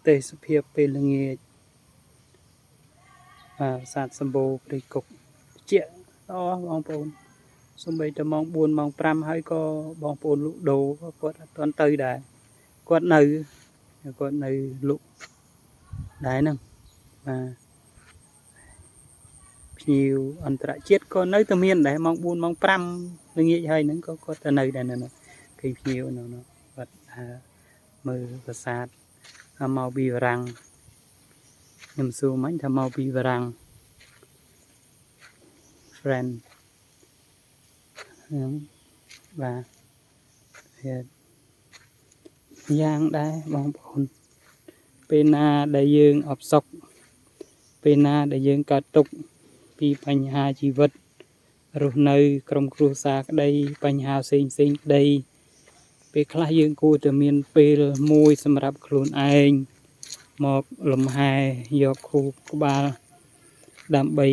ទេសភាពពេលល្ងាចប្រាសាទសម្បូរព្រៃគុកជាល្អបងប្អូនសូម្បីតែម៉ោង 4 ម៉ោង 5 ហើយក៏បងប្អូនលក់ដូរគាត់អត់ទាន់ទៅដែរគាត់នៅលក់ដែរហ្នឹងបាទភ្ញៀវអន្តរជាតិក៏នៅតែមានដែរម៉ោង 4 ម៉ោង 5 ល្ងាចហើយហ្នឹងក៏គាត់ទៅនៅដែរនៅនោះឃើញភ្ញៀវនៅនោះគាត់មើលប្រាសាទមកពីបារាំងខ្ញុំសួរមិញថាមកពីបារាំង friend ហ្នឹងបាទយ៉ាងដែរបងប្អូនពេលណាដែលយើងអបសុខពេលណាដែលយើងកើតទុក្ខពីបញ្ហាជីវិតរស់នៅក្រុមគ្រួសារក្តីបញ្ហាផ្សេងក្តីពេលខ្លះយើងគួរតែមានពេលមួយសម្រាប់ខ្លួនឯងមកលំហែយកខួរក្បាលដើម្បី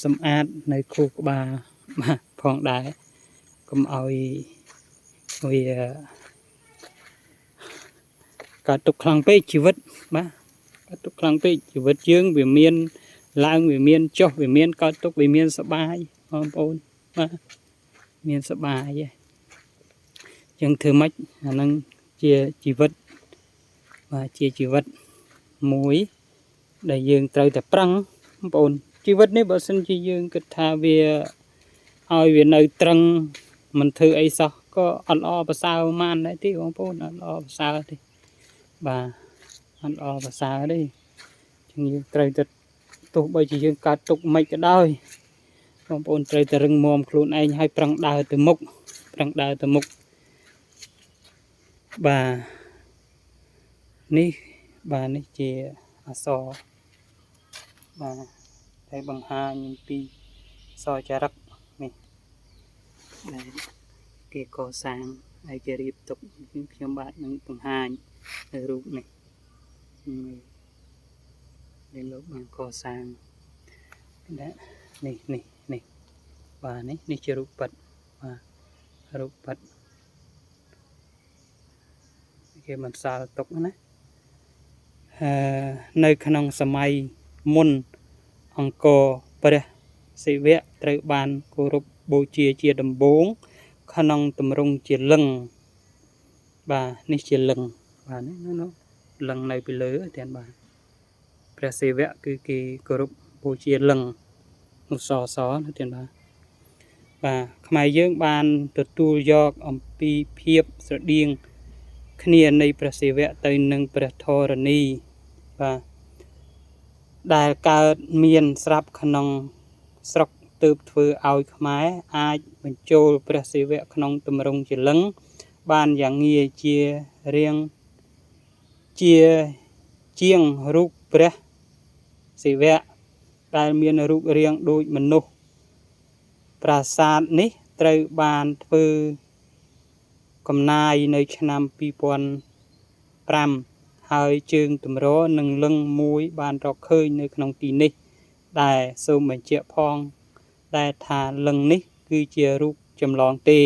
សម្អាតនៅខួរក្បាលបាទផងដែរកុំឲ្យវាកើតទុក្ខខ្លាំងពេកជីវិតបាទកើតទុក្ខខ្លាំងពេកជីវិតយើងវាមានឡើងវាមានចុះវាមានកើតទុក្ខវាមានសបាយបងប្អូនបាទមានសបាយឯងចឹងធ្វើម៉េចអាហ្នឹងជាជីវិតបាទជាជីវិតមួយដែលយើងត្រូវតែប្រឹងបងប្អូនជីវិតនេះបើសិនជាយើងគិតថាវាឲ្យវានៅត្រឹងមិនធ្វើអីសោះក៏អត់ល្អប្រសើរហ្មងដែរទេបងប្អូនអត់ល្អប្រសើរទេបាទអត់ល្អប្រសើរទេចឹងយើងត្រូវតែទោះបីជាយើងកើតទុកមិនក៏ដោយបងប្អូនត្រូវតែរឹងមាំខ្លួនឯងឲ្យប្រឹងដើរទៅមុខបាទនេះជាអក្សរបាទតែបង្ហាញពីអក្សរចារឹកនេះដែលគេកសាងហើយគេរៀបទុកខ្ញុំបាទនឹងបង្ហាញនៅរូបនេះដែលលោកបានកសាងនេះបាទនេះជារូបពិតបាទរូបពិតគេបន្សល់ទុកណានៅក្នុងសម័យមុនអង្គរព្រះសិវៈត្រូវបានគោរពបូជាជាដំបូងក្នុងទម្រង់ជាលិង្គបាទនេះជាលិង្គបាទនេះលិង្គនៅពីលើទៀតបាទព្រះសិវៈគឺគេគោរពបូជាលិង្គនោះសនោះទៀតបាទខ្មែរយើងបានទទួលយកអំពីភាពស្រដៀងគ្នានៃព្រះសិវៈទៅនឹងព្រះធរណីបាទដែលកើតមានស្រាប់ក្នុងស្រុកទើបធ្វើឲ្យខ្មែរអាចបញ្ចូលព្រះសិវៈក្នុងទម្រង់ជាលិង្គបានយ៉ាងងាយជារៀងជាងរូបព្រះសិវៈដែលមានរូបរាងដូចមនុស្សប្រាសាទនេះត្រូវបានធ្វើកំណាយនៅឆ្នាំ 2005 ហើយជើងទម្រនិងលិង្គមួយបានរកឃើញនៅក្នុងទីនេះដែលសូមបញ្ជាក់ផងដែលថាលិង្គនេះគឺជារូបចម្លងទេ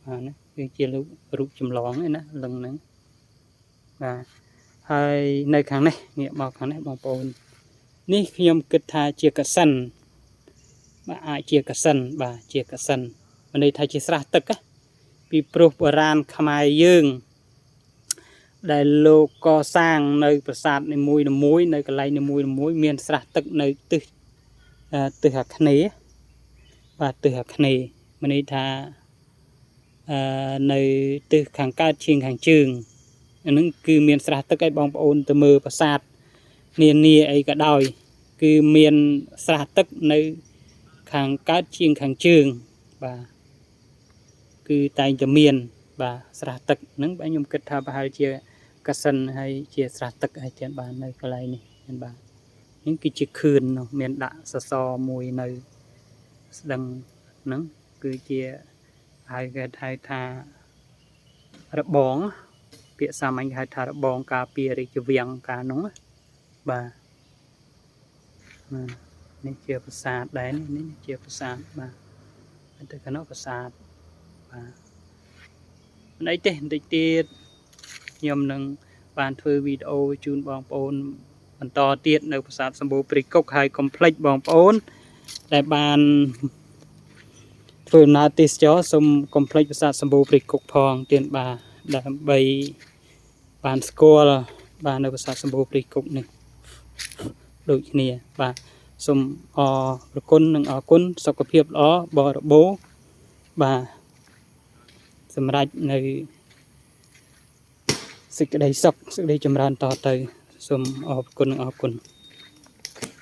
បាទណាគឺជារូបចម្លងឯណាលិង្គហ្នឹងបាទហើយនៅខាងនេះងាកមកខាងនេះបងប្អូននេះខ្ញុំគិតថាជាកសិនបាទអាចជាកសិនបាទជាកសិនមានន័យថាជាស្រះទឹកពីព្រោះបុរាណខ្មែរយើងដែលលោកកសាងនៅប្រាសាទនីមួយនៅកន្លែងនីមួយមានស្រះទឹកនៅទិសអាគ្នេយ៍បាទទិសអាគ្នេយ៍មានន័យថានៅទិសខាងកើតជាងខាងជើងអានឹងគឺមានស្រះទឹកឲ្យបងប្អូនទៅមើលប្រាសាទនានាអីក៏ដោយគឺមានស្រះទឹកនៅខាងកើតជាងខាងជើងបាទគឺតែងតែមានបាទស្រះទឹកហ្នឹងបាទខ្ញុំគិតថាប្រហែលជាកសិនហើយជាស្រះទឹកហើយទៀតបាទនៅកន្លែងនេះមានបាទនេះគឺជាខឿននោះមានដាក់សសរមួយនៅស្ដឹងហ្នឹងគឺជាហើយគេហៅថារបងពាក្យសាមញ្ញគេហៅថារបងការពាររាជវាំងកាលនោះបាទនេះជាប្រាសាទដែរនេះជាប្រាសាទបាទទៅកណ្ដោប្រាសាទបាទមិនអីទេបន្តិចទៀតខ្ញុំនឹង បានធ្វើវីដេអូជូនបងប្អូនបន្តទៀតនៅប្រាសាទសម្បូរព្រៃគុកហើយកុំភ្លេចបងប្អូនដែលបានធ្វើដំណើរទេសចរសូមកុំភ្លេចប្រាសាទសម្បូរព្រៃគុកផងទៀតបាទដើម្បីបានស្គាល់បាននៅប្រាសាទសម្បូរព្រៃគុកនេះដូចគ្នាបាទសូមអរប្រគុណនិងអរគុណសុខភាពល្អបរិបូរណ៍បាទសម្រាប់នៅសេចក្តីសុខសេចក្តីចម្រើនតទៅសូមអរគុណនិងអរគុណ